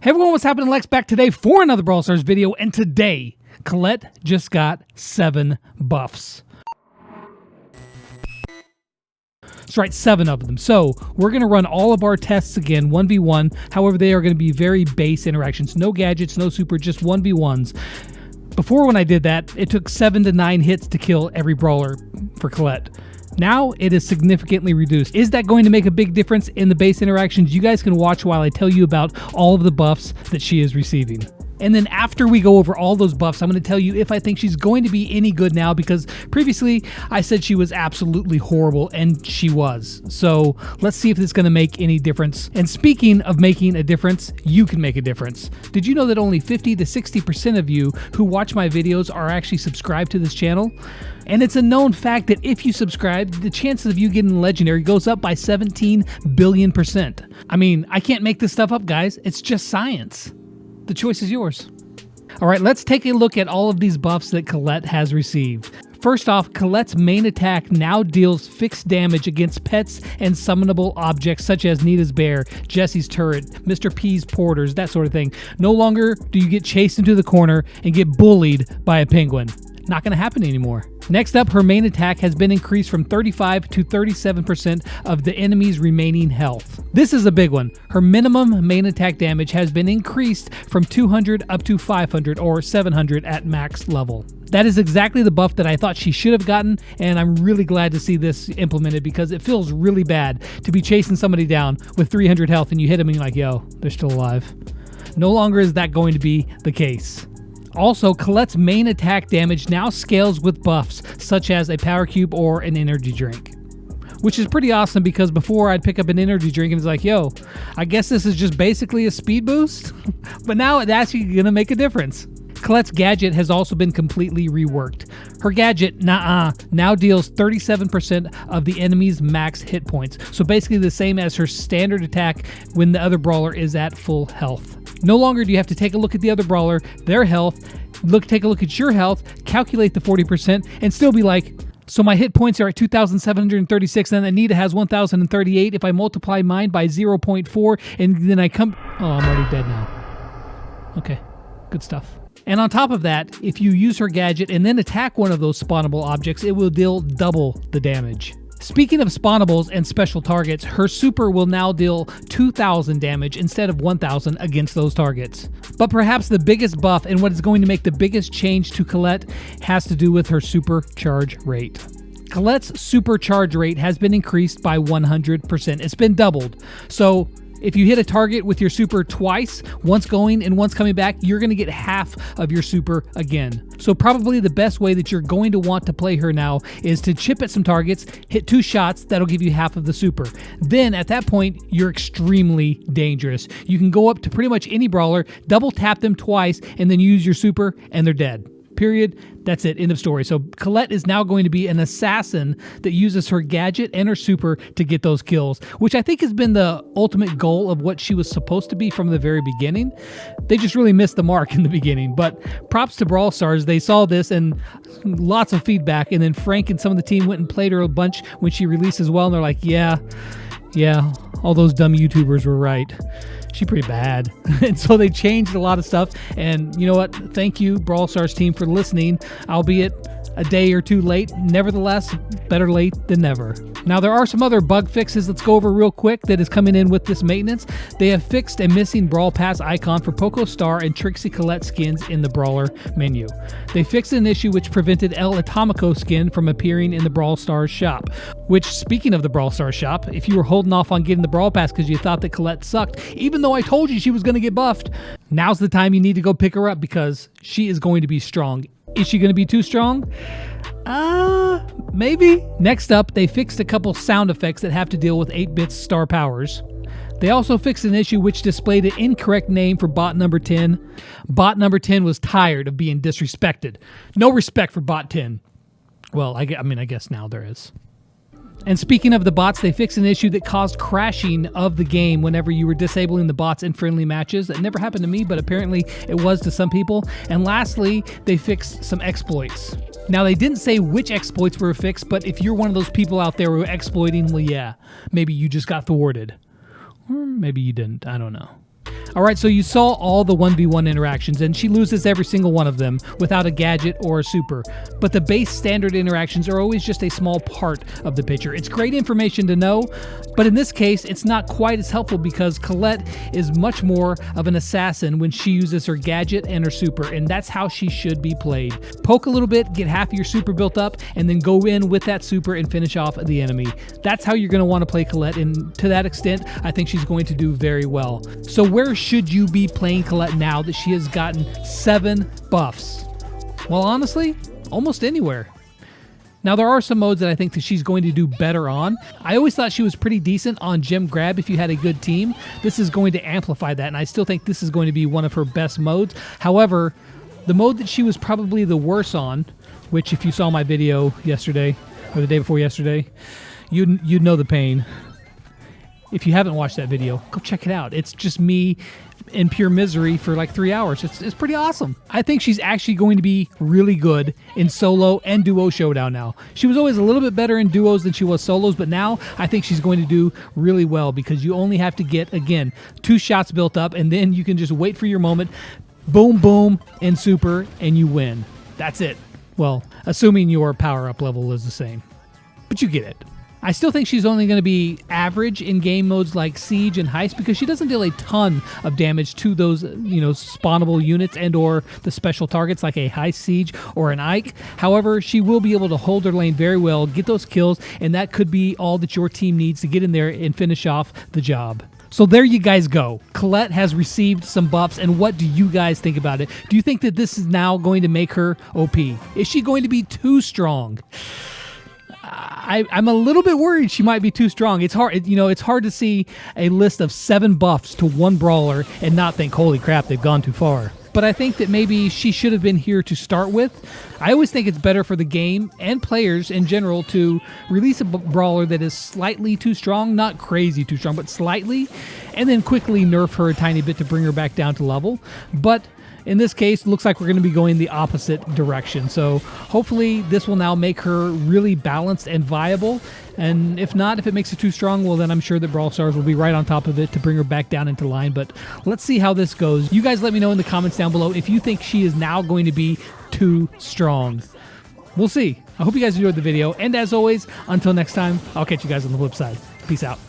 Hey everyone, what's happening? Lex back today for another Brawl Stars video, and today, Colette just got 7 buffs. That's right, 7 of them. So, we're going to run all of our tests again, 1v1. However, they are going to be very base interactions. No gadgets, no super, just 1v1s. Before when I did that, it took 7 to 9 hits to kill every brawler for Colette. Now it is significantly reduced. Is that going to make a big difference in the base interactions? You guys can watch while I tell you about all of the buffs that she is receiving. And then after we go over all those buffs, I'm going to tell you if I think she's going to be any good now, because previously I said she was absolutely horrible, and she was. So let's see if this is going to make any difference. And speaking of making a difference, you can make a difference. Did you know that only 50 to 60% of you who watch my videos are actually subscribed to this channel? And it's a known fact that if you subscribe, the chances of you getting legendary goes up by 17 billion%. I mean, I can't make this stuff up, guys. It's just science. The choice is yours. All right, let's take a look at all of these buffs that Colette has received. First off, Colette's main attack now deals fixed damage against pets and summonable objects such as Nita's bear, Jesse's turret, Mr. P's porters, that sort of thing. No longer do you get chased into the corner and get bullied by a penguin. Not going to happen anymore. Next up, her main attack has been increased from 35 to 37% of the enemy's remaining health. This is a big one. Her minimum main attack damage has been increased from 200 up to 500 or 700 at max level. That is exactly the buff that I thought she should have gotten, and I'm really glad to see this implemented because it feels really bad to be chasing somebody down with 300 health and you hit them and you're like, yo, they're still alive. No longer is that going to be the case. Also, Colette's main attack damage now scales with buffs, such as a power cube or an energy drink. Which is pretty awesome because before I'd pick up an energy drink and it's like, yo, I guess this is just basically a speed boost? But now it's actually going to make a difference. Colette's gadget has also been completely reworked. Her gadget, now deals 37% of the enemy's max hit points. So basically the same as her standard attack when the other brawler is at full health. No longer do you have to take a look at the other brawler, their health, take a look at your health, calculate the 40%, and still be like, so my hit points are at 2,736, and Anita has 1,038. If I multiply mine by 0.4, and then I come... Oh, I'm already dead now. Okay, good stuff. And on top of that, if you use her gadget and then attack one of those spawnable objects, it will deal double the damage. Speaking of spawnables and special targets, her super will now deal 2,000 damage instead of 1,000 against those targets. But perhaps the biggest buff and what is going to make the biggest change to Colette has to do with her super charge rate. Colette's super charge rate has been increased by 100%. It's been doubled. So if you hit a target with your super twice, once going and once coming back, you're going to get half of your super again. So probably the best way that you're going to want to play her now is to chip at some targets, hit 2 shots, that'll give you half of the super. Then at that point, you're extremely dangerous. You can go up to pretty much any brawler, double tap them twice, and then use your super, and they're dead. Period. That's it. End of story. So Colette is now going to be an assassin that uses her gadget and her super to get those kills, which I think has been the ultimate goal of what she was supposed to be from the very beginning. They just really missed the mark in the beginning, but props to Brawl Stars. They saw this and lots of feedback, and then Frank and some of the team went and played her a bunch when she released as well, and they're like, yeah, all those dumb YouTubers were right. She's pretty bad. And so they changed a lot of stuff. And you know what? Thank you, Brawl Stars team, for listening, albeit a day or 2 late. Nevertheless, better late than never. Now, there are some other bug fixes let's go over real quick that is coming in with this maintenance. They have fixed a missing Brawl Pass icon for Poco Star and Trixie Colette skins in the Brawler menu. They fixed an issue which prevented El Atomico skin from appearing in the Brawl Stars shop. Which, speaking of the Brawl Stars shop, if you were holding off on getting the Brawl Pass because you thought that Colette sucked, even though I told you she was going to get buffed, now's the time you need to go pick her up because she is going to be strong. Is she going to be too strong? Maybe. Next up, they fixed a couple sound effects that have to deal with 8-bit star powers. They also fixed an issue which displayed an incorrect name for bot number 10. Bot number 10 was tired of being disrespected. No respect for bot 10. Well, I guess now there is. And speaking of the bots, they fixed an issue that caused crashing of the game whenever you were disabling the bots in friendly matches. That never happened to me, but apparently it was to some people. And lastly, they fixed some exploits. Now, they didn't say which exploits were fixed, but if you're one of those people out there who are exploiting, well, yeah, maybe you just got thwarted. Or maybe you didn't. I don't know. All right, so you saw all the 1v1 interactions, and she loses every single one of them without a gadget or a super. But the base standard interactions are always just a small part of the picture. It's great information to know, but in this case, it's not quite as helpful because Colette is much more of an assassin when she uses her gadget and her super, and that's how she should be played. Poke a little bit, get half of your super built up, and then go in with that super and finish off the enemy. That's how you're going to want to play Colette, and to that extent, I think she's going to do very well. So where should you be playing Colette now that she has gotten 7 buffs? Well, honestly, almost anywhere. Now, there are some modes that I think that she's going to do better on. I always thought she was pretty decent on Gem Grab if you had a good team. This is going to amplify that, and I still think this is going to be one of her best modes. However, the mode that she was probably the worst on, which if you saw my video yesterday, or the day before yesterday, you'd know the pain. If you haven't watched that video, go check it out. It's just me in pure misery for like 3 hours. It's pretty awesome. I think she's actually going to be really good in solo and duo showdown now. She was always a little bit better in duos than she was solos, but now I think she's going to do really well because you only have to get, again, 2 shots built up, and then you can just wait for your moment, boom, boom, and super, and you win. That's it. Well, assuming your power-up level is the same. But you get it. I still think she's only going to be average in game modes like Siege and Heist because she doesn't deal a ton of damage to those, spawnable units and or the special targets like a Heist Siege or an Ike. However, she will be able to hold her lane very well, get those kills, and that could be all that your team needs to get in there and finish off the job. So there you guys go. Colette has received some buffs, and what do you guys think about it? Do you think that this is now going to make her OP? Is she going to be too strong? I'm a little bit worried she might be too strong. It's hard, it's hard to see a list of 7 buffs to 1 brawler and not think, holy crap, they've gone too far. But I think that maybe she should have been here to start with. I always think it's better for the game and players in general to release a brawler that is slightly too strong, not crazy too strong, but slightly, and then quickly nerf her a tiny bit to bring her back down to level. But in this case, it looks like we're going to be going the opposite direction. So hopefully this will now make her really balanced and viable. And if not, if it makes it too strong, well, then I'm sure that Brawl Stars will be right on top of it to bring her back down into line. But let's see how this goes. You guys let me know in the comments down below if you think she is now going to be too strong. We'll see. I hope you guys enjoyed the video. And as always, until next time, I'll catch you guys on the flip side. Peace out.